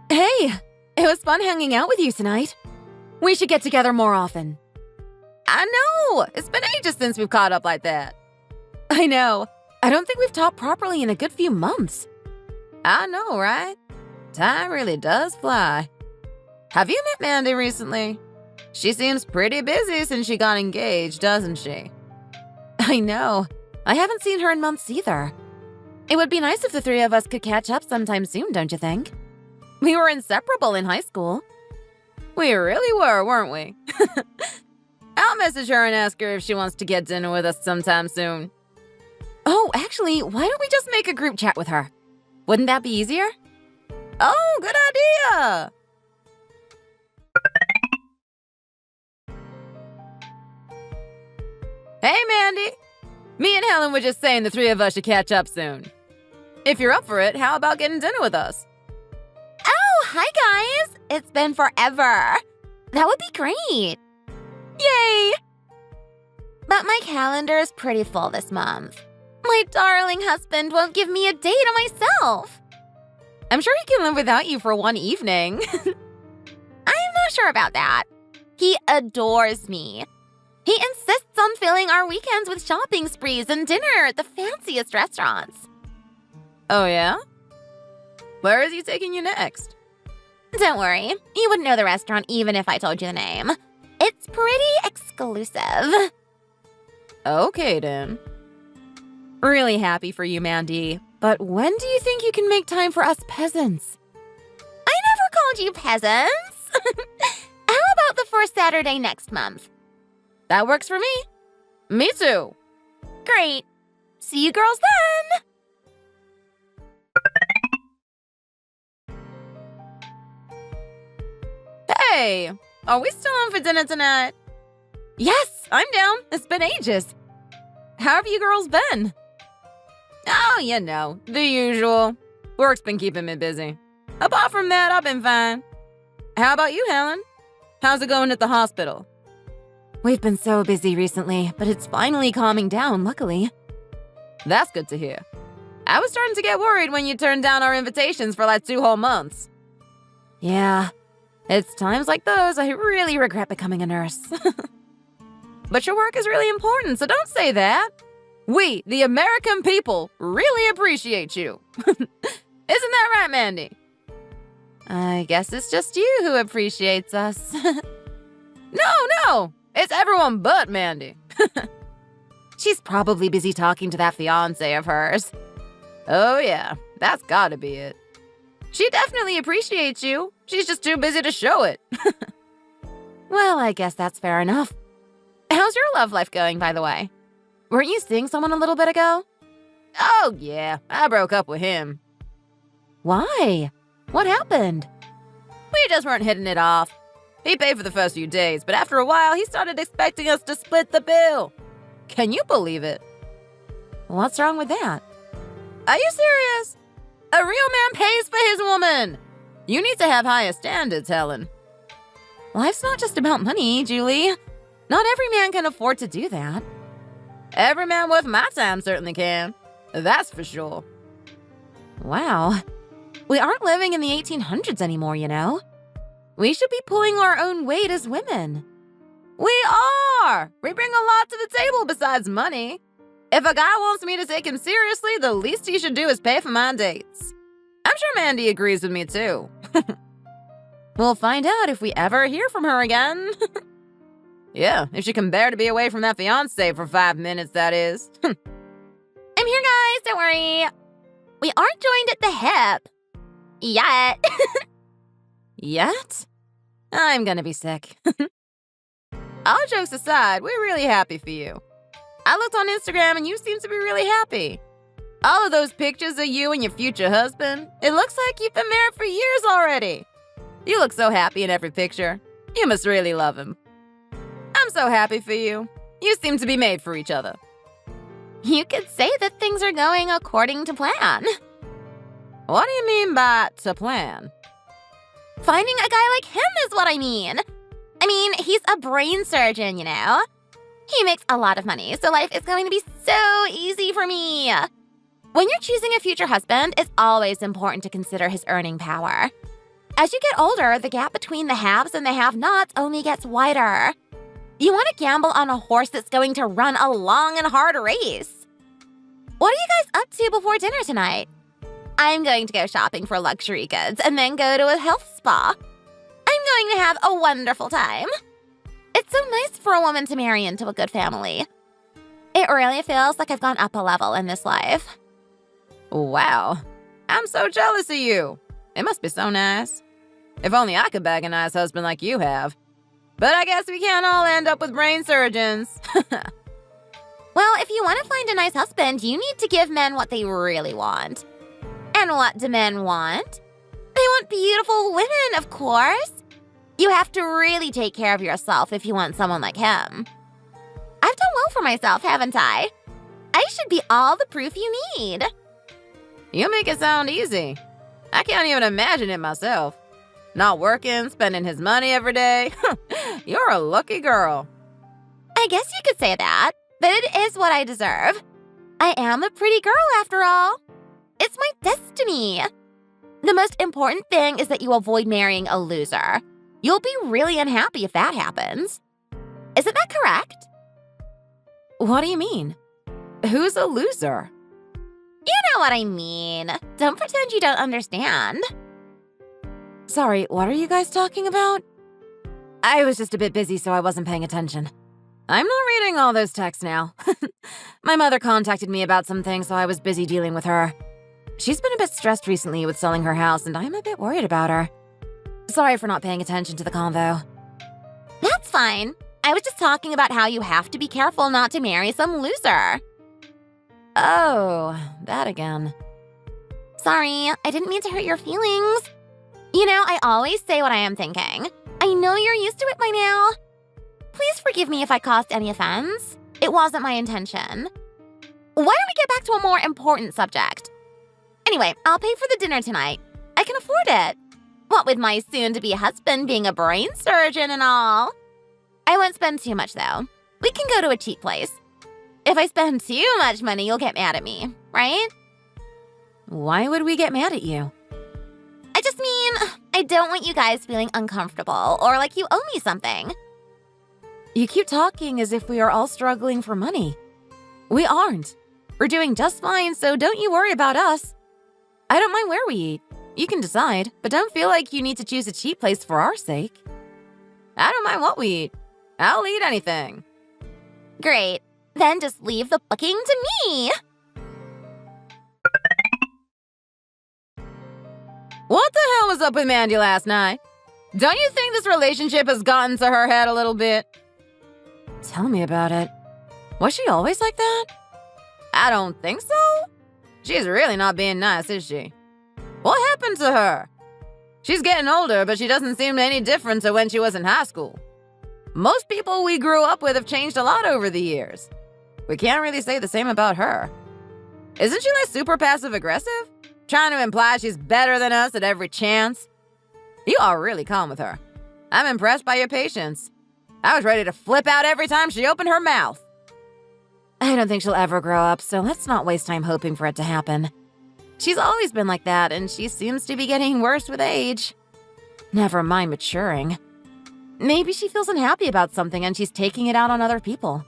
Hey, it was fun hanging out with you tonight. We should get together more often. I know! It's been ages since we've caught up like that. I know. I don't think we've talked properly in a good few months. I know, right? Time really does fly. Have you met Mandy recently? She seems pretty busy since she got engaged, doesn't she? I know. I haven't seen her in months either. It would be nice if the three of us could catch up sometime soon, don't you think? We were inseparable in high school. We really were, weren't we? I'll message her and ask her if she wants to get dinner with us sometime soon. Oh, actually, why don't we just make a group chat with her? Wouldn't that be easier? Oh, good idea! Hey, Mandy! Me and Helen were just saying the three of us should catch up soon. If you're up for it, how about getting dinner with us? Oh, hi guys! It's been forever. That would be great. Yay! But my calendar is pretty full this month. My darling husband won't give me a date on myself. I'm sure he can live without you for one evening. I'm not sure about that. He adores me. He insists on filling our weekends with shopping sprees and dinner at the fanciest restaurants. Oh, yeah? Where is he taking you next? Don't worry. You wouldn't know the restaurant even if I told you the name. It's pretty exclusive. Okay, then. Really happy for you, Mandy. But when do you think you can make time for us peasants? I never called you peasants. How about the first Saturday next month? That works for me. Me too. Great. See you girls then. Hey, are we still on for dinner tonight? Yes, I'm down. It's been ages. How have you girls been? Oh, you know, the usual. Work's been keeping me busy. Apart from that, I've been fine. How about you, Helen? How's it going at the hospital? We've been so busy recently, but it's finally calming down, luckily. That's good to hear. I was starting to get worried when you turned down our invitations for like 2 whole months. Yeah, it's times like those I really regret becoming a nurse. But your work is really important, so don't say that. We, the American people, really appreciate you. Isn't that right, Mandy? I guess it's just you who appreciates us. No! It's everyone but Mandy. She's probably busy talking to that fiancé of hers. Oh yeah, that's gotta be it. She definitely appreciates you. She's just too busy to show it. Well, I guess that's fair enough. How's your love life going, by the way? Weren't you seeing someone a little bit ago? Oh yeah, I broke up with him. Why? What happened? We just weren't hitting it off. He paid for the first few days, but after a while, he started expecting us to split the bill. Can you believe it? What's wrong with that? Are you serious? A real man pays for his woman. You need to have higher standards, Helen. Life's not just about money, Julie. Not every man can afford to do that. Every man worth my time certainly can. That's for sure. Wow. We aren't living in the 1800s anymore, you know? We should be pulling our own weight as women. We are! We bring a lot to the table besides money. If a guy wants me to take him seriously, the least he should do is pay for my dates. I'm sure Mandy agrees with me, too. We'll find out if we ever hear from her again. Yeah, if she can bear to be away from that fiancé for 5 minutes, that is. I'm here, guys, don't worry. We aren't joined at the hip. Yet. Yet? I'm gonna be sick. All jokes aside, we're really happy for you. I looked on Instagram and you seem to be really happy. All of those pictures of you and your future husband, it looks like you've been married for years already. You look so happy in every picture. You must really love him. I'm so happy for you. You seem to be made for each other. You could say that things are going according to plan. What do you mean by to plan? Finding a guy like him is what I mean. I mean, he's a brain surgeon, you know? He makes a lot of money, so life is going to be so easy for me. When you're choosing a future husband, it's always important to consider his earning power. As you get older, the gap between the haves and the have-nots only gets wider. You want to gamble on a horse that's going to run a long and hard race. What are you guys up to before dinner tonight? I'm going to go shopping for luxury goods and then go to a health spa. I'm going to have a wonderful time. It's so nice for a woman to marry into a good family. It really feels like I've gone up a level in this life. Wow, I'm so jealous of you. It must be so nice. If only I could bag a nice husband like you have. But I guess we can't all end up with brain surgeons. Well, if you want to find a nice husband, you need to give men what they really want. And what do men want? They want beautiful women, of course. You have to really take care of yourself if you want someone like him. I've done well for myself, haven't I? I should be all the proof you need. You make it sound easy. I can't even imagine it myself. Not working, spending his money every day. You're a lucky girl. I guess you could say that, but it is what I deserve. I am a pretty girl after all. It's my destiny. The most important thing is that you avoid marrying a loser. You'll be really unhappy if that happens. Isn't that correct? What do you mean? Who's a loser? You know what I mean. Don't pretend you don't understand. Sorry, what are you guys talking about? I was just a bit busy, so I wasn't paying attention. I'm not reading all those texts now. My mother contacted me about some things, so I was busy dealing with her. She's been a bit stressed recently with selling her house, and I'm a bit worried about her. Sorry for not paying attention to the convo. That's fine. I was just talking about how you have to be careful not to marry some loser. Oh, that again. Sorry, I didn't mean to hurt your feelings. You know, I always say what I am thinking. I know you're used to it by now. Please forgive me if I caused any offense. It wasn't my intention. Why don't we get back to a more important subject? Anyway, I'll pay for the dinner tonight. I can afford it. What with my soon-to-be husband being a brain surgeon and all. I won't spend too much, though. We can go to a cheap place. If I spend too much money, you'll get mad at me, right? Why would we get mad at you? I just mean, I don't want you guys feeling uncomfortable or like you owe me something. You keep talking as if we are all struggling for money. We aren't. We're doing just fine, so don't you worry about us. I don't mind where we eat. You can decide, but don't feel like you need to choose a cheap place for our sake. I don't mind what we eat. I'll eat anything. Great. Then just leave the booking to me. What the hell was up with Mandy last night? Don't you think this relationship has gotten to her head a little bit? Tell me about it. Was she always like that? I don't think so. She's really not being nice, is she? What happened to her? She's getting older, but she doesn't seem any different to when she was in high school. Most people we grew up with have changed a lot over the years. We can't really say the same about her. Isn't she like super passive-aggressive? Trying to imply she's better than us at every chance? You are really calm with her. I'm impressed by your patience. I was ready to flip out every time she opened her mouth. I don't think she'll ever grow up, so let's not waste time hoping for it to happen. She's always been like that, and she seems to be getting worse with age. Never mind maturing. Maybe she feels unhappy about something and she's taking it out on other people.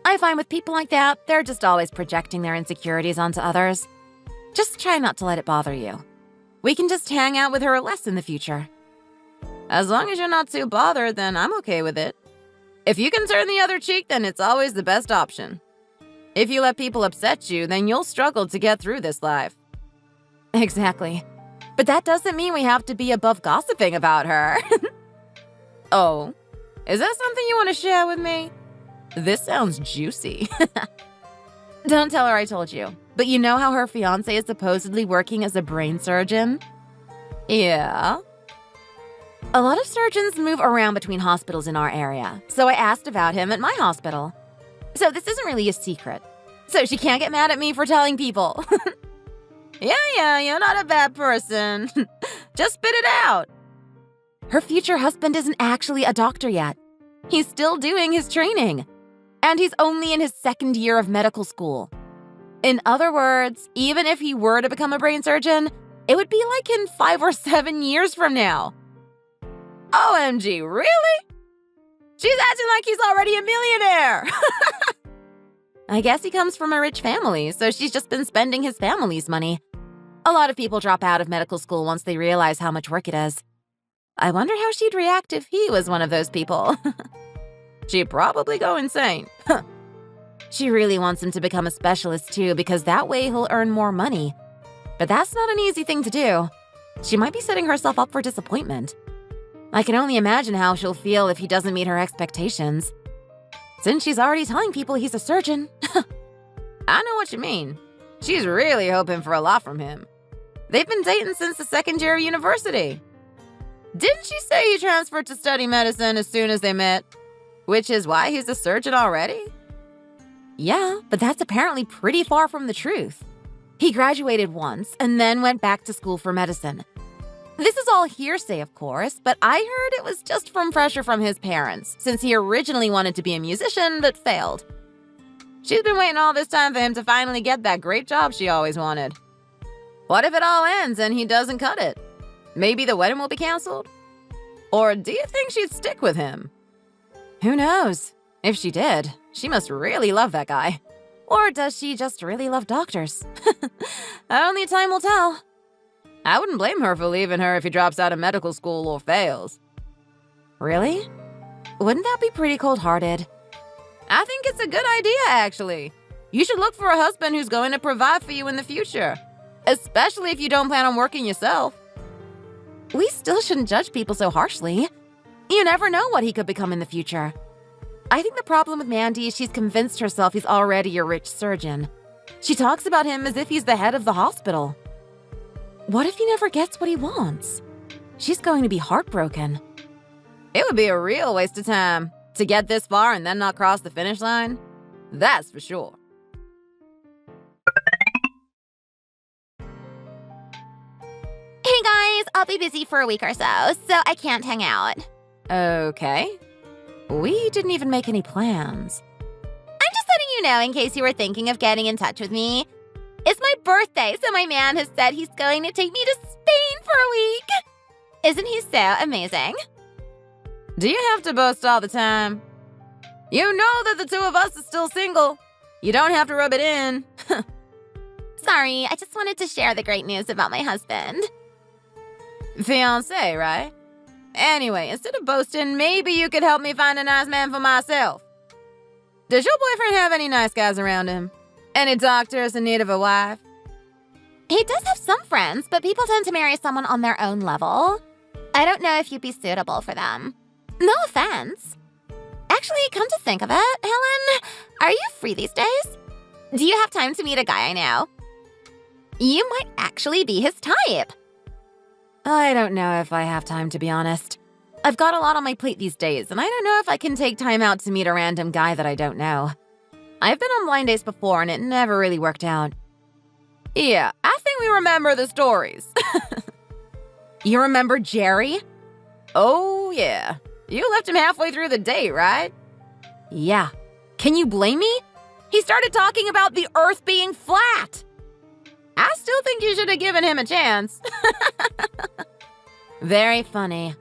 I find with people like that, they're just always projecting their insecurities onto others. Just try not to let it bother you. We can just hang out with her less in the future. As long as you're not too bothered, then I'm okay with it. If you can turn the other cheek, then it's always the best option. If you let people upset you, then you'll struggle to get through this life. Exactly. But that doesn't mean we have to be above gossiping about her. Oh, is that something you want to share with me? This sounds juicy. Don't tell her I told you. But you know how her fiancé is supposedly working as a brain surgeon? Yeah. A lot of surgeons move around between hospitals in our area, so I asked about him at my hospital. So this isn't really a secret. So she can't get mad at me for telling people. Yeah, you're not a bad person. Just spit it out. Her future husband isn't actually a doctor yet. He's still doing his training. And he's only in his second year of medical school. In other words, even if he were to become a brain surgeon, it would be like in 5 or 7 years from now. OMG, really? She's acting like he's already a millionaire. I guess he comes from a rich family, so she's just been spending his family's money. A lot of people drop out of medical school once they realize how much work it is. I wonder how she'd react if he was one of those people. She'd probably go insane. She really wants him to become a specialist too, because that way he'll earn more money. But that's not an easy thing to do. She might be setting herself up for disappointment. I can only imagine how she'll feel if he doesn't meet her expectations. Since she's already telling people he's a surgeon. I know what you mean. She's really hoping for a lot from him. They've been dating since the second year of university. Didn't she say he transferred to study medicine as soon as they met? Which is why he's a surgeon already? Yeah, but that's apparently pretty far from the truth. He graduated once and then went back to school for medicine. This is all hearsay, of course, but I heard it was just from pressure from his parents, since he originally wanted to be a musician but failed. She's been waiting all this time for him to finally get that great job she always wanted. What if it all ends and he doesn't cut it? Maybe the wedding will be canceled? Or do you think she'd stick with him? Who knows? If she did, she must really love that guy. Or does she just really love doctors? Only time will tell. I wouldn't blame her for leaving her if he drops out of medical school or fails. Really? Wouldn't that be pretty cold-hearted? I think it's a good idea, actually. You should look for a husband who's going to provide for you in the future, especially if you don't plan on working yourself. We still shouldn't judge people so harshly. You never know what he could become in the future. I think the problem with Mandy is she's convinced herself he's already a rich surgeon. She talks about him as if he's the head of the hospital. What if he never gets what he wants? She's going to be heartbroken. It would be a real waste of time to get this far and then not cross the finish line. That's for sure. Hey guys, I'll be busy for a week or so I can't hang out. Okay. We didn't even make any plans. I'm just letting you know in case you were thinking of getting in touch with me. It's my birthday, so my man has said he's going to take me to Spain for a week. Isn't he so amazing? Do you have to boast all the time? You know that the two of us are still single. You don't have to rub it in. Sorry, I just wanted to share the great news about my husband. Fiancé, right? Anyway, instead of boasting, maybe you could help me find a nice man for myself. Does your boyfriend have any nice guys around him? Any doctors in need of a wife? He does have some friends, but people tend to marry someone on their own level. I don't know if you'd be suitable for them. No offense. Actually, come to think of it, Helen, are you free these days? Do you have time to meet a guy I know? You might actually be his type. I don't know if I have time, to be honest. I've got a lot on my plate these days, and I don't know if I can take time out to meet a random guy that I don't know. I've been on blind dates before, and it never really worked out. Yeah, I think we remember the stories. You remember Jerry? Oh, yeah. You left him halfway through the date, right? Yeah. Can you blame me? He started talking about the Earth being flat. I still think you should have given him a chance. Very funny.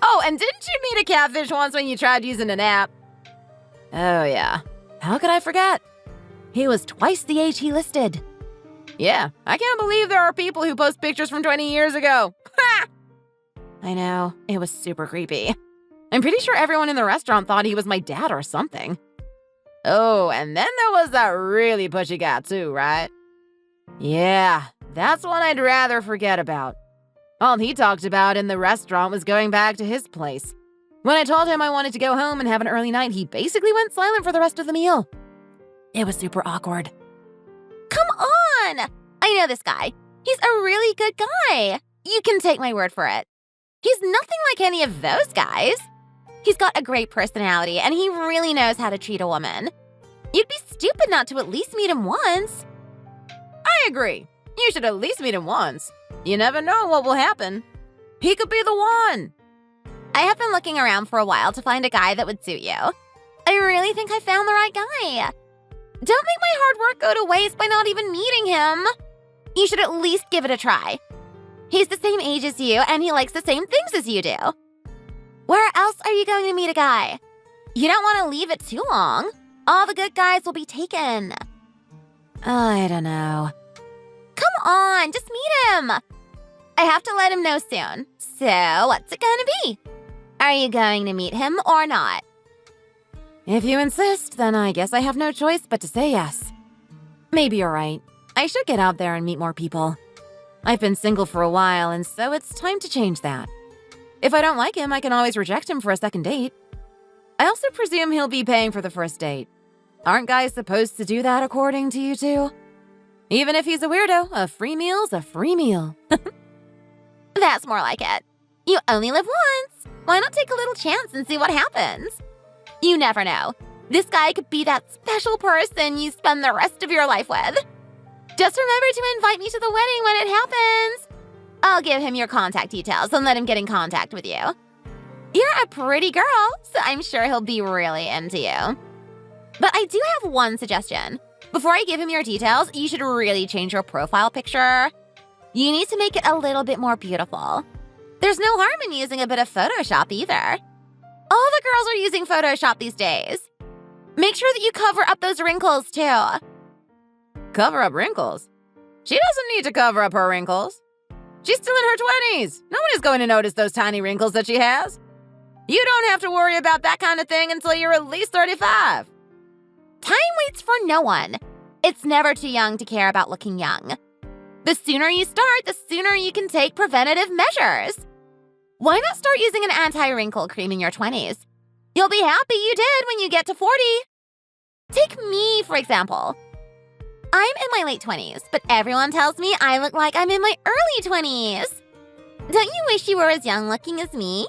Oh, and didn't you meet a catfish once when you tried using an app? Oh, yeah. How could I forget? He was twice the age he listed. Yeah, I can't believe there are people who post pictures from 20 years ago. Ha! I know. It was super creepy. I'm pretty sure everyone in the restaurant thought he was my dad or something. Oh, and then there was that really pushy guy too, right? Yeah, that's one I'd rather forget about. All he talked about in the restaurant was going back to his place. When I told him I wanted to go home and have an early night, he basically went silent for the rest of the meal. It was super awkward. Come on! I know this guy. He's a really good guy. You can take my word for it. He's nothing like any of those guys. He's got a great personality, and he really knows how to treat a woman. You'd be stupid not to at least meet him once. I agree. You should at least meet him once. You never know what will happen. He could be the one. I have been looking around for a while to find a guy that would suit you. I really think I found the right guy. Don't make my hard work go to waste by not even meeting him. You should at least give it a try. He's the same age as you, and he likes the same things as you do. Where else are you going to meet a guy? You don't want to leave it too long. All the good guys will be taken. I don't know. Come on, just meet him. I have to let him know soon. So, what's it gonna be? Are you going to meet him or not? If you insist, then I guess I have no choice but to say yes. Maybe you're right. I should get out there and meet more people. I've been single for a while, and so it's time to change that. If I don't like him, I can always reject him for a second date. I also presume he'll be paying for the first date. Aren't guys supposed to do that according to you two? Even if he's a weirdo, a free meal's a free meal. That's more like it. You only live once. Why not take a little chance and see what happens? You never know. This guy could be that special person you spend the rest of your life with. Just remember to invite me to the wedding when it happens. I'll give him your contact details and let him get in contact with you. You're a pretty girl, so I'm sure he'll be really into you. But I do have one suggestion. Before I give him your details, you should really change your profile picture. You need to make it a little bit more beautiful. There's no harm in using a bit of Photoshop either. All the girls are using Photoshop these days. Make sure that you cover up those wrinkles too. Cover up wrinkles? She doesn't need to cover up her wrinkles. She's still in her 20s. No one is going to notice those tiny wrinkles that she has. You don't have to worry about that kind of thing until you're at least 35. Time waits for no one. It's never too young to care about looking young. The sooner you start, the sooner you can take preventative measures. Why not start using an anti-wrinkle cream in your 20s? You'll be happy you did when you get to 40. Take me, for example. I'm in my late 20s, but everyone tells me I look like I'm in my early 20s. Don't you wish you were as young looking as me?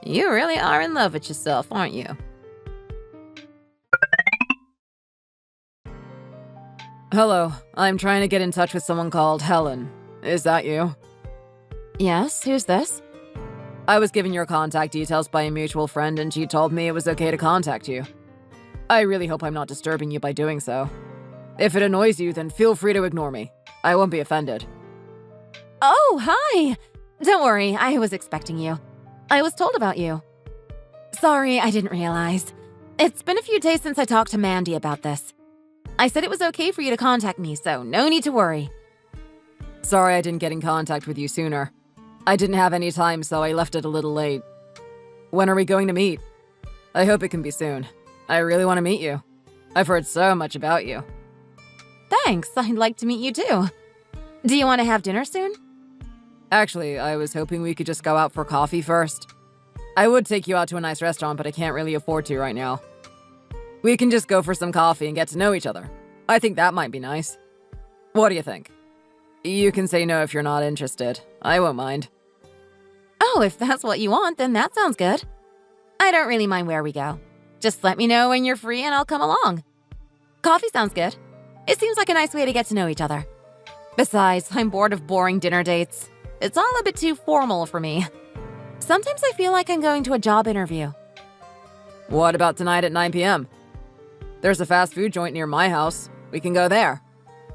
You really are in love with yourself, aren't you? Hello, I'm trying to get in touch with someone called Helen. Is that you? Yes, who's this? I was given your contact details by a mutual friend and she told me it was okay to contact you. I really hope I'm not disturbing you by doing so. If it annoys you, then feel free to ignore me. I won't be offended. Oh, hi! Don't worry, I was expecting you. I was told about you. Sorry, I didn't realize. It's been a few days since I talked to Mandy about this. I said it was okay for you to contact me, so no need to worry. Sorry I didn't get in contact with you sooner. I didn't have any time, so I left it a little late. When are we going to meet? I hope it can be soon. I really want to meet you. I've heard so much about you. Thanks, I'd like to meet you too. Do you want to have dinner soon? Actually, I was hoping we could just go out for coffee first. I would take you out to a nice restaurant, but I can't really afford to right now. We can just go for some coffee and get to know each other. I think that might be nice. What do you think? You can say no if you're not interested. I won't mind. Oh, if that's what you want, then that sounds good. I don't really mind where we go. Just let me know when you're free and I'll come along. Coffee sounds good. It seems like a nice way to get to know each other. Besides, I'm bored of boring dinner dates. It's all a bit too formal for me. Sometimes I feel like I'm going to a job interview. What about tonight at 9 p.m.? There's a fast food joint near my house. We can go there.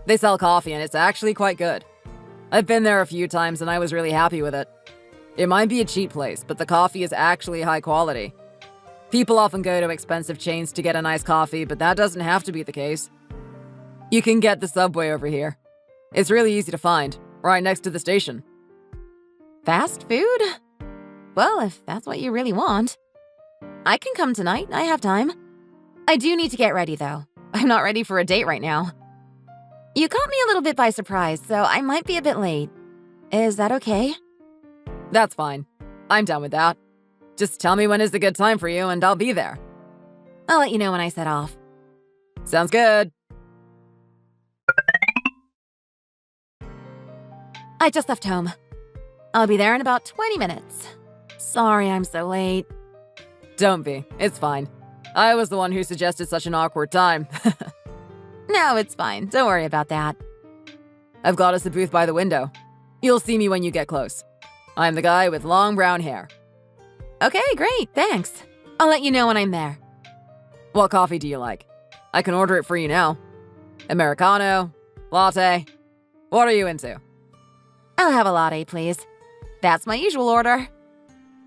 They sell coffee and it's actually quite good. I've been there a few times and I was really happy with it. It might be a cheap place, but the coffee is actually high quality. People often go to expensive chains to get a nice coffee, but that doesn't have to be the case. You can get the Subway over here. It's really easy to find, right next to the station. Fast food? Well, if that's what you really want. I can come tonight, I have time. I do need to get ready, though. I'm not ready for a date right now. You caught me a little bit by surprise, so I might be a bit late. Is that okay? That's fine. I'm down with that. Just tell me when is a good time for you and I'll be there. I'll let you know when I set off. Sounds good. I just left home. I'll be there in about 20 minutes. Sorry I'm so late. Don't be. It's fine. I was the one who suggested such an awkward time. No, it's fine. Don't worry about that. I've got us a booth by the window. You'll see me when you get close. I'm the guy with long brown hair. Okay, great. Thanks. I'll let you know when I'm there. What coffee do you like? I can order it for you now. Americano, latte. What are you into? I'll have a latte, please. That's my usual order.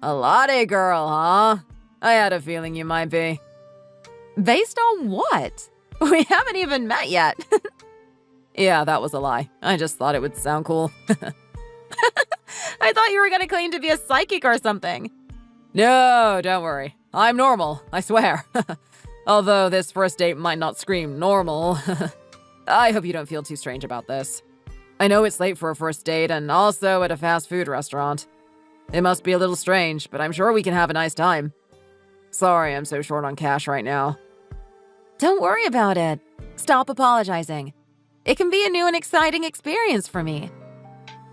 A latte girl, huh? I had a feeling you might be. Based on what? We haven't even met yet. Yeah, that was a lie. I just thought it would sound cool. I thought you were going to claim to be a psychic or something. No, don't worry. I'm normal, I swear. Although this first date might not scream normal. I hope you don't feel too strange about this. I know it's late for a first date and also at a fast food restaurant. It must be a little strange, but I'm sure we can have a nice time. Sorry I'm so short on cash right now. Don't worry about it. Stop apologizing. It can be a new and exciting experience for me.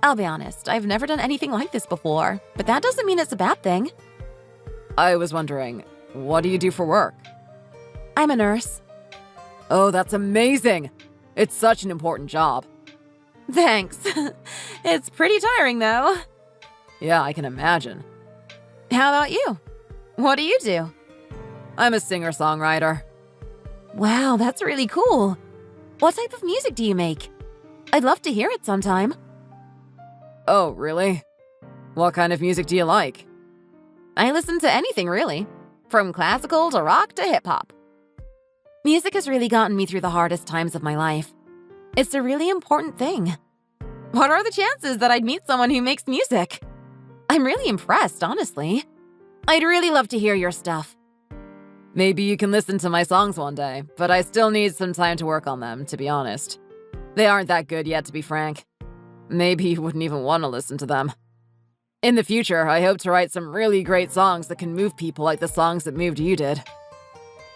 I'll be honest, I've never done anything like this before, but that doesn't mean it's a bad thing. I was wondering, what do you do for work? I'm a nurse. Oh, that's amazing! It's such an important job. Thanks. It's pretty tiring, though. Yeah, I can imagine. How about you? What do you do? I'm a singer-songwriter. Wow, that's really cool. What type of music do you make? I'd love to hear it sometime. Oh, really? What kind of music do you like? I listen to anything, really. From classical to rock to hip-hop. Music has really gotten me through the hardest times of my life. It's a really important thing. What are the chances that I'd meet someone who makes music? I'm really impressed, honestly. I'd really love to hear your stuff. Maybe you can listen to my songs one day, but I still need some time to work on them, to be honest. They aren't that good yet, to be frank. Maybe you wouldn't even want to listen to them. In the future, I hope to write some really great songs that can move people like the songs that moved you did.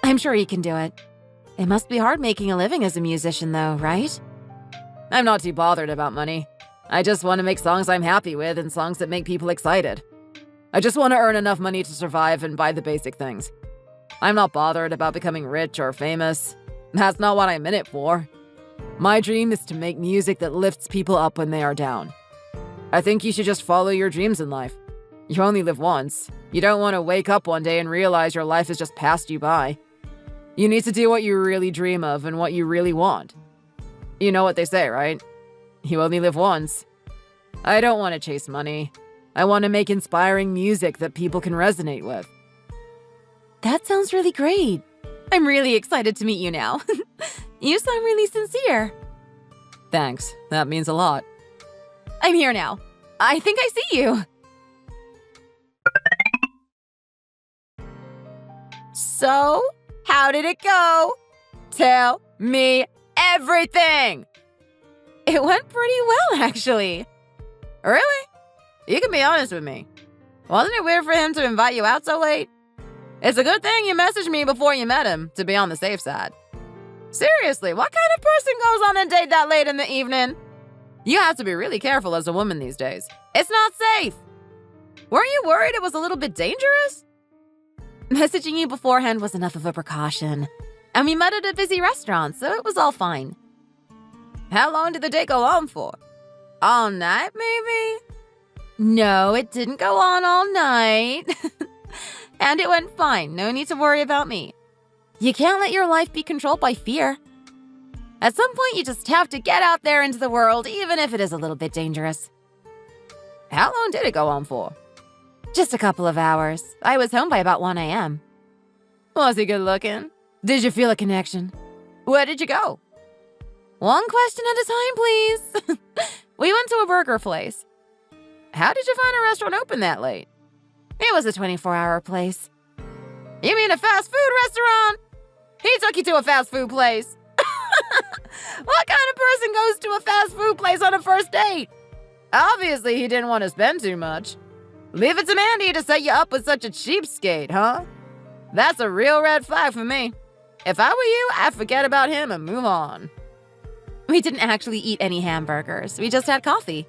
I'm sure you can do it. It must be hard making a living as a musician, though, right? I'm not too bothered about money. I just want to make songs I'm happy with and songs that make people excited. I just want to earn enough money to survive and buy the basic things. I'm not bothered about becoming rich or famous. That's not what I'm in it for. My dream is to make music that lifts people up when they are down. I think you should just follow your dreams in life. You only live once. You don't want to wake up one day and realize your life has just passed you by. You need to do what you really dream of and what you really want. You know what they say, right? You only live once. I don't want to chase money. I want to make inspiring music that people can resonate with. That sounds really great. I'm really excited to meet you now. You sound really sincere. Thanks. That means a lot. I'm here now. I think I see you. So, how did it go? Tell me everything. It went pretty well, actually. Really? You can be honest with me. Wasn't it weird for him to invite you out so late? It's a good thing you messaged me before you met him, to be on the safe side. Seriously, what kind of person goes on a date that late in the evening? You have to be really careful as a woman these days. It's not safe. Weren't you worried it was a little bit dangerous? Messaging you beforehand was enough of a precaution. And we met at a busy restaurant, so it was all fine. How long did the date go on for? All night, maybe? No, it didn't go on all night. And it went fine. No need to worry about me. You can't let your life be controlled by fear. At some point, you just have to get out there into the world, even if it is a little bit dangerous. How long did it go on for? Just a couple of hours. I was home by about 1 a.m. Was he good looking? Did you feel a connection? Where did you go? One question at a time, please. We went to a burger place. How did you find a restaurant open that late? It was a 24-hour place. You mean a fast food restaurant? He took you to a fast food place. What kind of person goes to a fast food place on a first date? Obviously, he didn't want to spend too much. Leave it to Mandy to set you up with such a cheapskate, huh? That's a real red flag for me. If I were you, I'd forget about him and move on. We didn't actually eat any hamburgers. We just had coffee.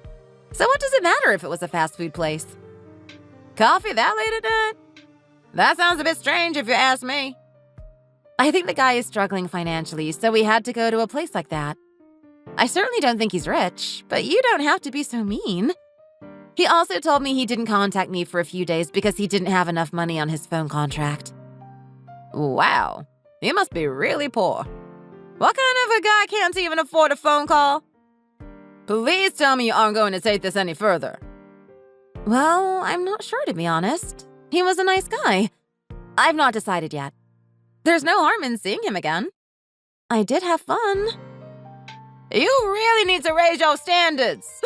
So what does it matter if it was a fast food place? Coffee that late at night? That sounds a bit strange if you ask me. I think the guy is struggling financially, so we had to go to a place like that. I certainly don't think he's rich, but you don't have to be so mean. He also told me he didn't contact me for a few days because he didn't have enough money on his phone contract. Wow. He must be really poor. What kind of a guy can't even afford a phone call? Please tell me you aren't going to take this any further. Well, I'm not sure, to be honest. He was a nice guy. I've not decided yet. There's no harm in seeing him again. I did have fun. You really need to raise your standards.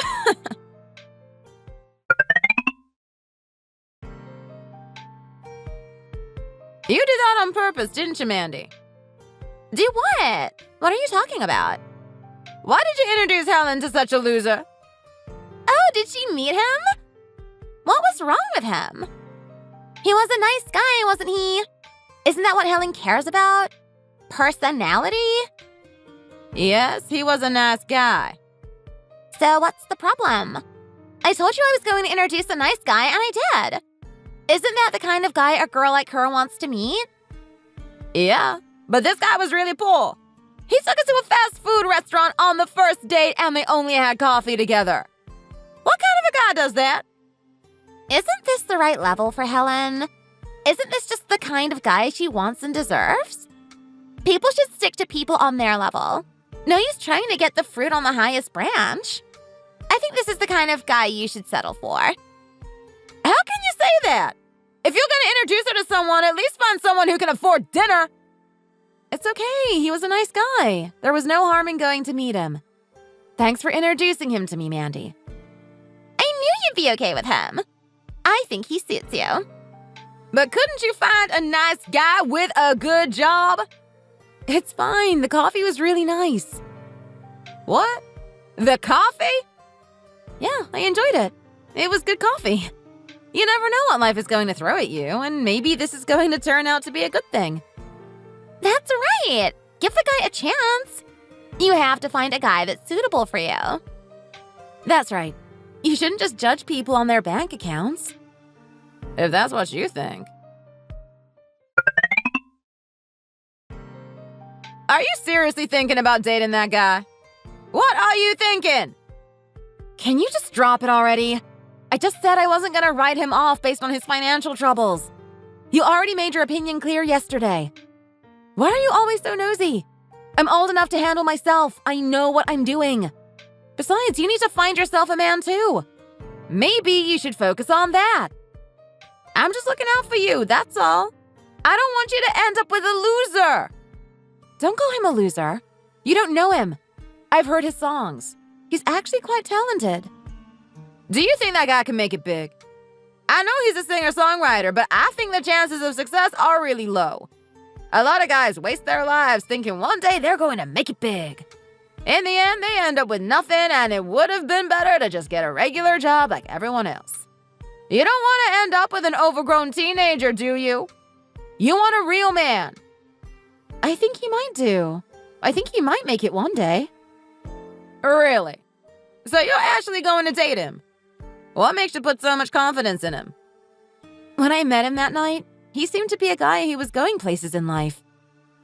You did that on purpose, didn't you, Mandy? Do what? What are you talking about? Why did you introduce Helen to such a loser? Oh, did she meet him? What was wrong with him? He was a nice guy, wasn't he? Isn't that what Helen cares about? Personality? Yes, he was a nice guy. So what's the problem? I told you I was going to introduce a nice guy, and I did. Isn't that the kind of guy a girl like her wants to meet? Yeah, but this guy was really poor. He took us to a fast food restaurant on the first date and they only had coffee together. What kind of a guy does that? Isn't this the right level for Helen? Isn't this just the kind of guy she wants and deserves? People should stick to people on their level. No use trying to get the fruit on the highest branch. I think this is the kind of guy you should settle for. How can you say that? If you're going to introduce her to someone, at least find someone who can afford dinner. It's okay. He was a nice guy. There was no harm in going to meet him. Thanks for introducing him to me, Mandy. I knew you'd be okay with him. I think he suits you. But couldn't you find a nice guy with a good job? It's fine. The coffee was really nice. What? The coffee? Yeah, I enjoyed it. It was good coffee. You never know what life is going to throw at you, and maybe this is going to turn out to be a good thing. That's right. Give the guy a chance. You have to find a guy that's suitable for you. That's right. You shouldn't just judge people on their bank accounts. If that's what you think. Are you seriously thinking about dating that guy? What are you thinking? Can you just drop it already? I just said I wasn't going to write him off based on his financial troubles. You already made your opinion clear yesterday. Why are you always so nosy? I'm old enough to handle myself. I know what I'm doing. Besides, you need to find yourself a man too. Maybe you should focus on that. I'm just looking out for you, that's all. I don't want you to end up with a loser. Don't call him a loser. You don't know him. I've heard his songs. He's actually quite talented. Do you think that guy can make it big? I know he's a singer-songwriter, but I think the chances of success are really low. A lot of guys waste their lives thinking one day they're going to make it big. In the end, they end up with nothing, and it would have been better to just get a regular job like everyone else. You don't want to end up with an overgrown teenager, do you? You want a real man. I think he might do. I think he might make it one day. Really? So you're actually going to date him? What makes you put so much confidence in him? When I met him that night, he seemed to be a guy who was going places in life.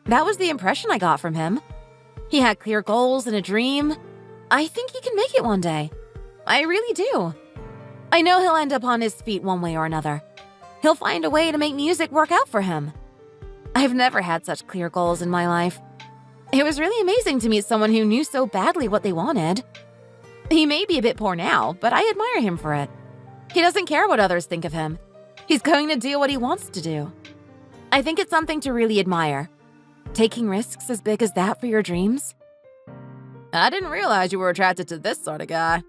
That was the impression I got from him. He had clear goals and a dream. I think he can make it one day. I really do. I know he'll end up on his feet one way or another. He'll find a way to make music work out for him. I've never had such clear goals in my life. It was really amazing to meet someone who knew so badly what they wanted. He may be a bit poor now, but I admire him for it. He doesn't care what others think of him. He's going to do what he wants to do. I think it's something to really admire. Taking risks as big as that for your dreams. I didn't realize you were attracted to this sort of guy.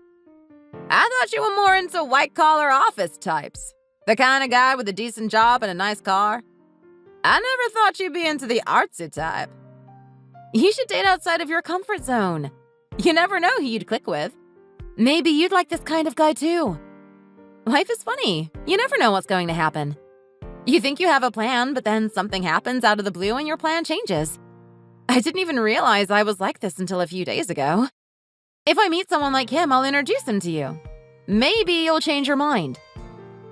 I thought you were more into white-collar office types. The kind of guy with a decent job and a nice car. I never thought you'd be into the artsy type. You should date outside of your comfort zone. You never know who you'd click with. Maybe you'd like this kind of guy too. Life is funny. You never know what's going to happen. You think you have a plan, but then something happens out of the blue and your plan changes. I didn't even realize I was like this until a few days ago. If I meet someone like him, I'll introduce him to you. Maybe you'll change your mind.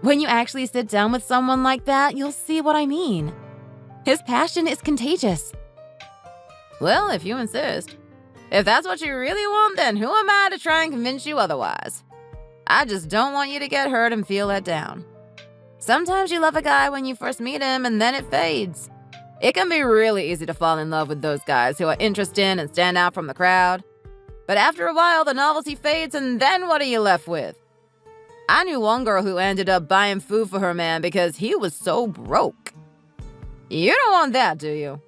When you actually sit down with someone like that, you'll see what I mean. His passion is contagious. Well, if you insist. If that's what you really want, then who am I to try and convince you otherwise? I just don't want you to get hurt and feel let down. Sometimes you love a guy when you first meet him and then it fades. It can be really easy to fall in love with those guys who are interesting and stand out from the crowd. But after a while, the novelty fades, and then what are you left with? I knew one girl who ended up buying food for her man because he was so broke. You don't want that, do you?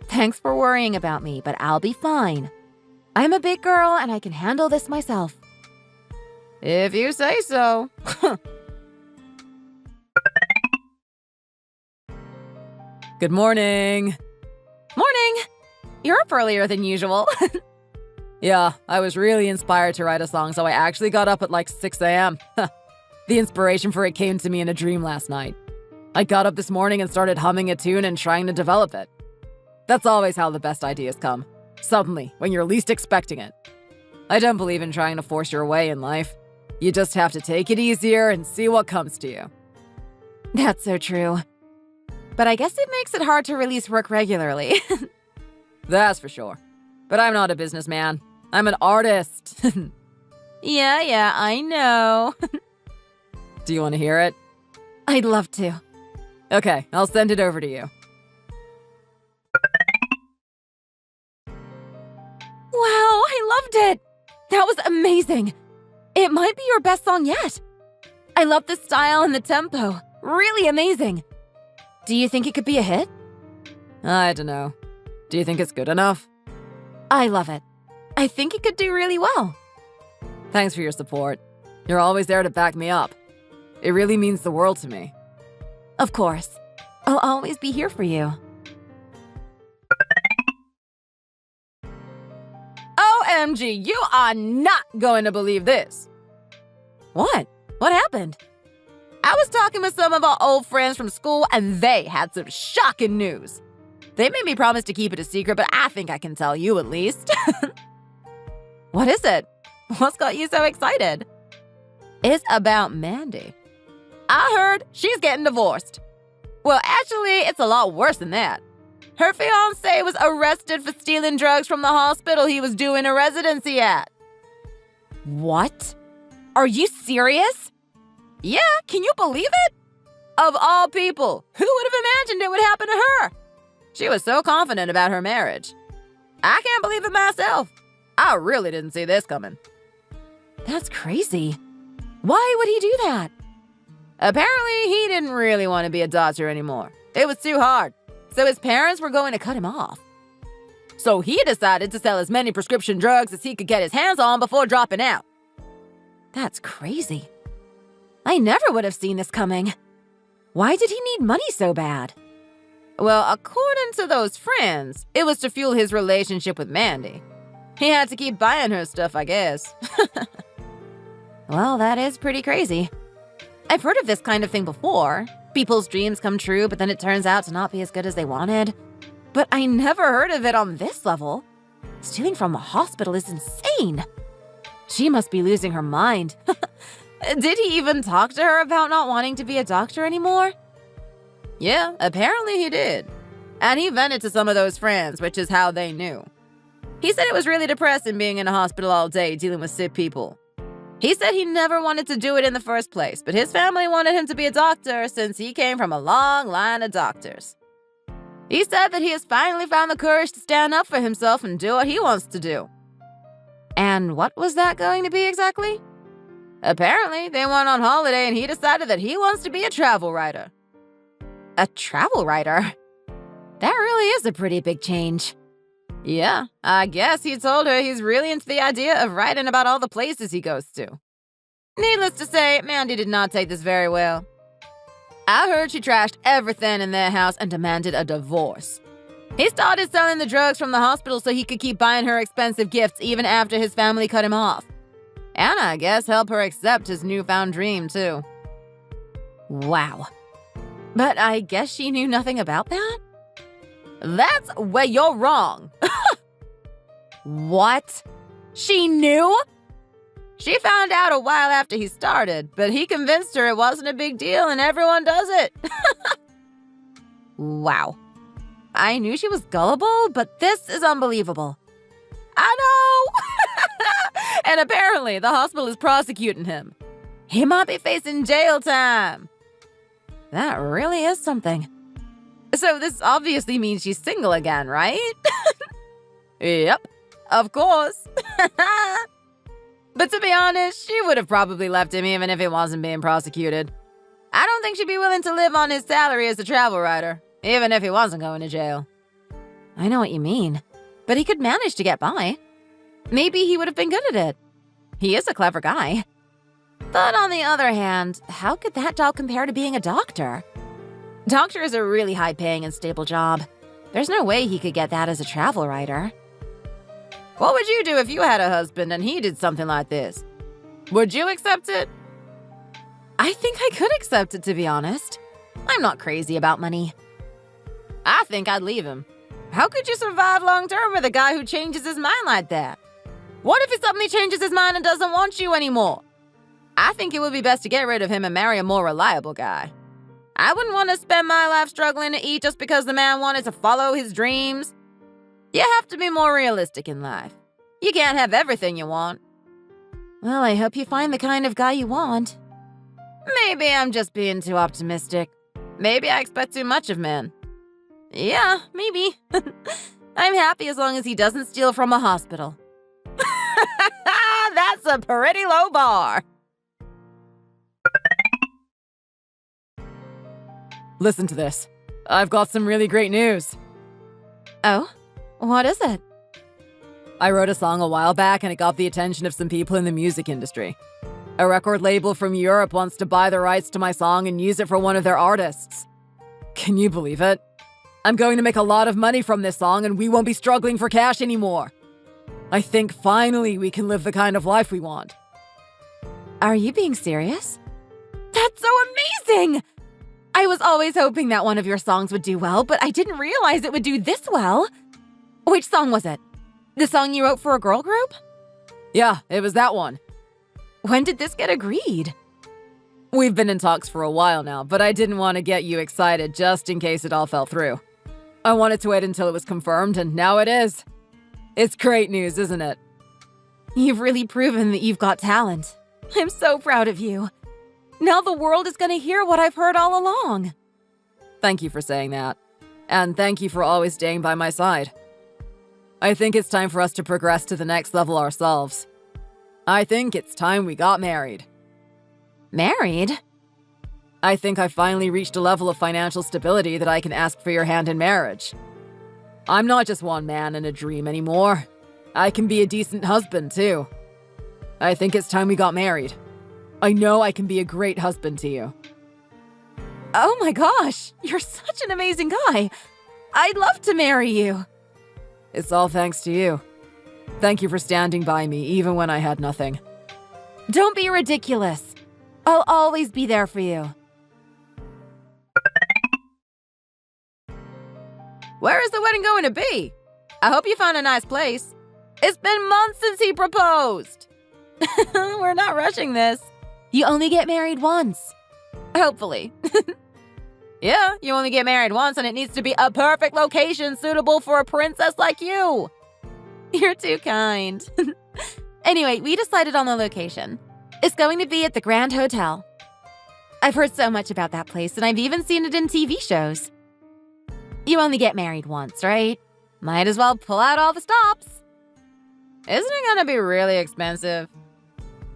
Thanks for worrying about me, but I'll be fine. I'm a big girl and I can handle this myself. If you say so. Good morning. Morning! You're up earlier than usual. Yeah, I was really inspired to write a song, so I actually got up at like 6 a.m. The inspiration for it came to me in a dream last night. I got up this morning and started humming a tune and trying to develop it. That's always how the best ideas come. Suddenly, when you're least expecting it. I don't believe in trying to force your way in life. You just have to take it easier and see what comes to you. That's so true. But I guess it makes it hard to release work regularly. That's for sure. But I'm not a businessman. I'm an artist. Yeah, I know. Do you want to hear it? I'd love to. Okay, I'll send it over to you. Wow, I loved it! That was amazing! It might be your best song yet. I love the style and the tempo. Really amazing. Do you think it could be a hit? I don't know. Do you think it's good enough? I love it. I think it could do really well. Thanks for your support. You're always there to back me up. It really means the world to me. Of course. I'll always be here for you. OMG, you are not going to believe this. What? What happened? I was talking with some of our old friends from school, and they had some shocking news. They made me promise to keep it a secret, but I think I can tell you at least. What is it? What's got you so excited? It's about Mandy. I heard she's getting divorced. Well, actually, it's a lot worse than that. Her fiancé was arrested for stealing drugs from the hospital he was doing a residency at. What? Are you serious? Yeah, can you believe it? Of all people, who would have imagined it would happen to her? She was so confident about her marriage. I can't believe it myself. I really didn't see this coming. That's crazy. Why would he do that? Apparently, he didn't really want to be a doctor anymore. It was too hard. So his parents were going to cut him off. So he decided to sell as many prescription drugs as he could get his hands on before dropping out. That's crazy. I never would have seen this coming. Why did he need money so bad? Well, according to those friends, it was to fuel his relationship with Mandy. He had to keep buying her stuff, I guess. Well, that is pretty crazy. I've heard of this kind of thing before. People's dreams come true, but then it turns out to not be as good as they wanted. But I never heard of it on this level. Stealing from a hospital is insane. She must be losing her mind. Did he even talk to her about not wanting to be a doctor anymore? Yeah, apparently he did. And he vented to some of those friends, which is how they knew. He said it was really depressing being in a hospital all day dealing with sick people. He said he never wanted to do it in the first place, but his family wanted him to be a doctor since he came from a long line of doctors. He said that he has finally found the courage to stand up for himself and do what he wants to do. And what was that going to be exactly? Apparently, they went on holiday and he decided that he wants to be a travel writer. A travel writer? That really is a pretty big change. Yeah, I guess he told her he's really into the idea of writing about all the places he goes to. Needless to say, Mandy did not take this very well. I heard she trashed everything in their house and demanded a divorce. He started selling the drugs from the hospital so he could keep buying her expensive gifts even after his family cut him off. And I guess help her accept his newfound dream, too. Wow. But I guess she knew nothing about that? That's where you're wrong. What? She knew? She found out a while after he started, but he convinced her it wasn't a big deal and everyone does it. Wow. I knew she was gullible, but this is unbelievable. I know! And apparently the hospital is prosecuting him. He might be facing jail time. That really is something. So this obviously means she's single again, right? Yep, of course. But to be honest, she would have probably left him even if he wasn't being prosecuted. I don't think she'd be willing to live on his salary as a travel writer, even if he wasn't going to jail. I know what you mean, but he could manage to get by. Maybe he would have been good at it. He is a clever guy. But on the other hand, how could that job compare to being a doctor? Doctor is a really high-paying and stable job. There's no way he could get that as a travel writer. What would you do if you had a husband and he did something like this? Would you accept it? I think I could accept it, to be honest. I'm not crazy about money. I think I'd leave him. How could you survive long-term with a guy who changes his mind like that? What if he suddenly changes his mind and doesn't want you anymore? I think it would be best to get rid of him and marry a more reliable guy. I wouldn't want to spend my life struggling to eat just because the man wanted to follow his dreams. You have to be more realistic in life. You can't have everything you want. Well, I hope you find the kind of guy you want. Maybe I'm just being too optimistic. Maybe I expect too much of men. Yeah, maybe. I'm happy as long as he doesn't steal from a hospital. That's a pretty low bar. Listen to this. I've got some really great news. Oh? What is it? I wrote a song a while back and it got the attention of some people in the music industry. A record label from Europe wants to buy the rights to my song and use it for one of their artists. Can you believe it? I'm going to make a lot of money from this song and we won't be struggling for cash anymore. I think finally we can live the kind of life we want. Are you being serious? That's so amazing! I was always hoping that one of your songs would do well, but I didn't realize it would do this well. Which song was it? The song you wrote for a girl group? Yeah, it was that one. When did this get agreed? We've been in talks for a while now, but I didn't want to get you excited just in case it all fell through. I wanted to wait until it was confirmed, and now it is. It's great news, isn't it? You've really proven that you've got talent. I'm so proud of you. Now the world is going to hear what I've heard all along. Thank you for saying that. And thank you for always staying by my side. I think it's time for us to progress to the next level ourselves. I think it's time we got married. Married? I think I finally reached a level of financial stability that I can ask for your hand in marriage. I'm not just one man in a dream anymore. I can be a decent husband, too. I think it's time we got married. I know I can be a great husband to you. Oh my gosh, you're such an amazing guy. I'd love to marry you. It's all thanks to you. Thank you for standing by me even when I had nothing. Don't be ridiculous. I'll always be there for you. Where is the wedding going to be? I hope you found a nice place. It's been months since he proposed. We're not rushing this. You only get married once. Hopefully. Yeah, you only get married once and it needs to be a perfect location suitable for a princess like you. You're too kind. Anyway, we decided on the location. It's going to be at the Grand Hotel. I've heard so much about that place and I've even seen it in TV shows. You only get married once, right? Might as well pull out all the stops. Isn't it gonna be really expensive?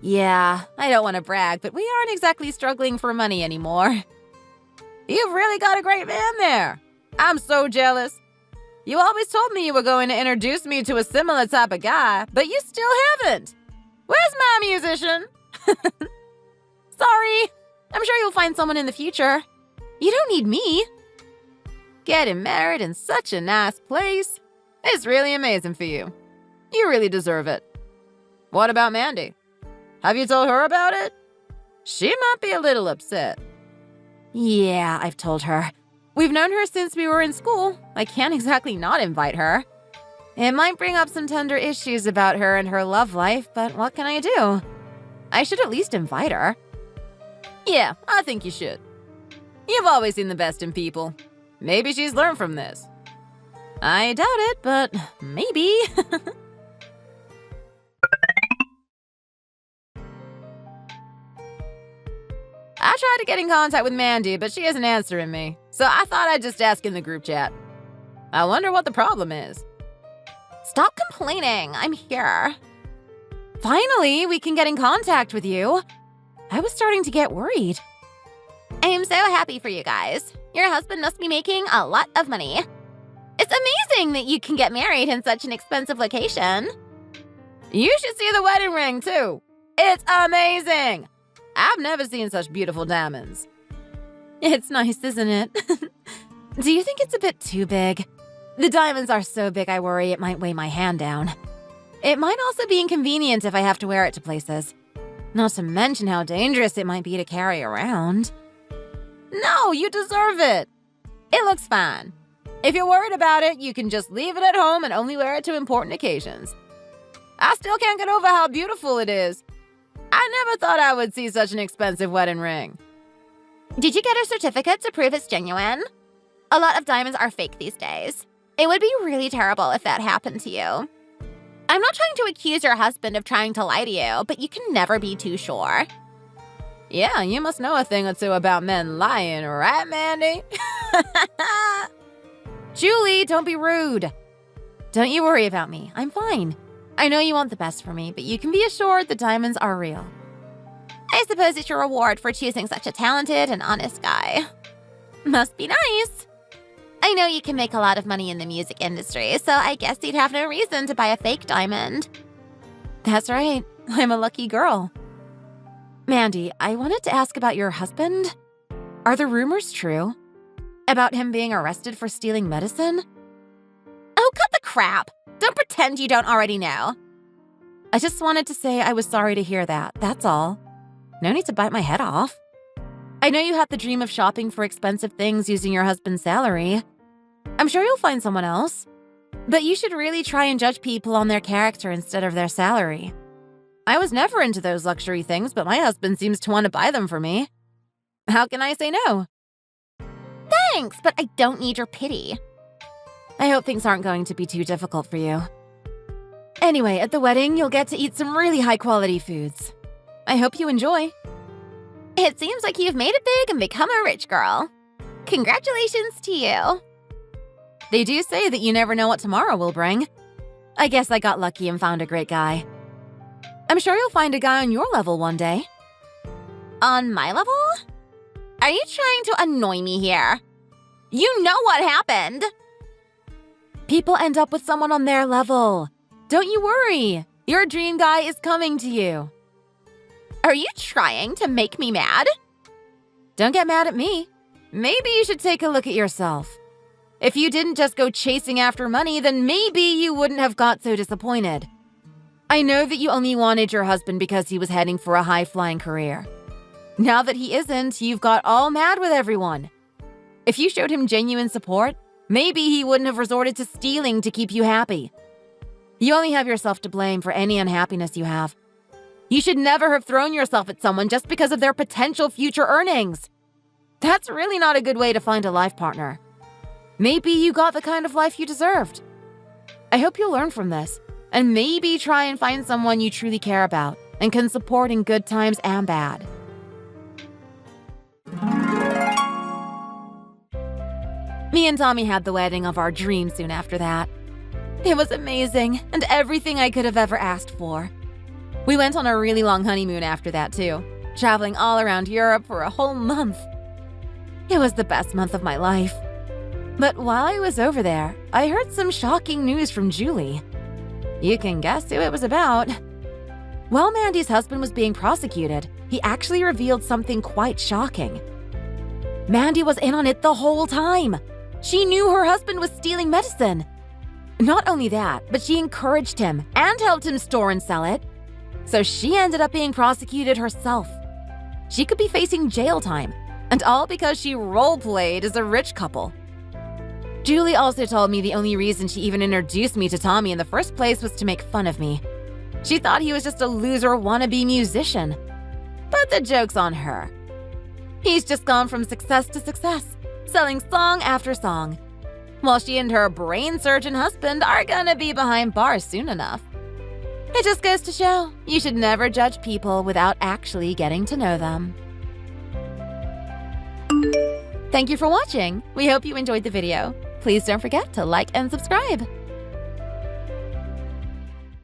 Yeah, I don't want to brag, but we aren't exactly struggling for money anymore. You've really got a great man there. I'm so jealous. You always told me you were going to introduce me to a similar type of guy, but you still haven't. Where's my musician? Sorry. I'm sure you'll find someone in the future. You don't need me. Getting married in such a nice place. It's really amazing for you. You really deserve it. What about Mandy? Have you told her about it? She might be a little upset. Yeah, I've told her. We've known her since we were in school. I can't exactly not invite her. It might bring up some tender issues about her and her love life, but what can I do? I should at least invite her. Yeah, I think you should. You've always seen the best in people. Maybe she's learned from this. I doubt it, but maybe. I tried to get in contact with Mandy, but she isn't answering me, so I thought I'd just ask in the group chat. I wonder what the problem is. Stop complaining. I'm here. Finally, we can get in contact with you. I was starting to get worried. I am so happy for you guys. Your husband must be making a lot of money. It's amazing that you can get married in such an expensive location. You should see the wedding ring, too. It's amazing. I've never seen such beautiful diamonds. It's nice, isn't it? Do you think it's a bit too big? The diamonds are so big I worry it might weigh my hand down. It might also be inconvenient if I have to wear it to places. Not to mention how dangerous it might be to carry around. No, you deserve it. It looks fine. If you're worried about it, you can just leave it at home and only wear it to important occasions. I still can't get over how beautiful it is. I never thought I would see such an expensive wedding ring. Did you get a certificate to prove it's genuine? A lot of diamonds are fake these days. It would be really terrible if that happened to you. I'm not trying to accuse your husband of trying to lie to you, but you can never be too sure. Yeah, you must know a thing or two about men lying, right, Mandy? Julie, don't be rude. Don't you worry about me. I'm fine. I know you want the best for me, but you can be assured the diamonds are real. I suppose it's your reward for choosing such a talented and honest guy. Must be nice. I know you can make a lot of money in the music industry, so I guess you'd have no reason to buy a fake diamond. That's right. I'm a lucky girl. Mandy, I wanted to ask about your husband. Are the rumors true? About him being arrested for stealing medicine? Oh, cut the crap. Don't pretend you don't already know. I just wanted to say I was sorry to hear that, that's all. No need to bite my head off. I know you had the dream of shopping for expensive things using your husband's salary. I'm sure you'll find someone else. But you should really try and judge people on their character instead of their salary. I was never into those luxury things, but my husband seems to want to buy them for me. How can I say no? Thanks, but I don't need your pity. I hope things aren't going to be too difficult for you. Anyway, at the wedding, you'll get to eat some really high-quality foods. I hope you enjoy. It seems like you've made it big and become a rich girl. Congratulations to you. They do say that you never know what tomorrow will bring. I guess I got lucky and found a great guy. I'm sure you'll find a guy on your level one day. On my level? Are you trying to annoy me here? You know what happened. People end up with someone on their level. Don't you worry. Your dream guy is coming to you. Are you trying to make me mad? Don't get mad at me. Maybe you should take a look at yourself. If you didn't just go chasing after money, then maybe you wouldn't have got so disappointed. I know that you only wanted your husband because he was heading for a high-flying career. Now that he isn't, you've got all mad with everyone. If you showed him genuine support, maybe he wouldn't have resorted to stealing to keep you happy. You only have yourself to blame for any unhappiness you have. You should never have thrown yourself at someone just because of their potential future earnings. That's really not a good way to find a life partner. Maybe you got the kind of life you deserved. I hope you'll learn from this, and maybe try and find someone you truly care about and can support in good times and bad. Me and Tommy had the wedding of our dreams soon after that. It was amazing and everything I could have ever asked for. We went on a really long honeymoon after that too, traveling all around Europe for a whole month. It was the best month of my life. But while I was over there, I heard some shocking news from Julie. You can guess who it was about. While Mandy's husband was being prosecuted, he actually revealed something quite shocking. Mandy was in on it the whole time. She knew her husband was stealing medicine. Not only that, but she encouraged him and helped him store and sell it. So she ended up being prosecuted herself. She could be facing jail time, and all because she role-played as a rich couple. Julie also told me the only reason she even introduced me to Tommy in the first place was to make fun of me. She thought he was just a loser wannabe musician. But the joke's on her. He's just gone from success to success, selling song after song, while she and her brain surgeon husband are gonna be behind bars soon enough. It just goes to show, you should never judge people without actually getting to know them. Thank you for watching. We hope you enjoyed the video. Please don't forget to like and subscribe.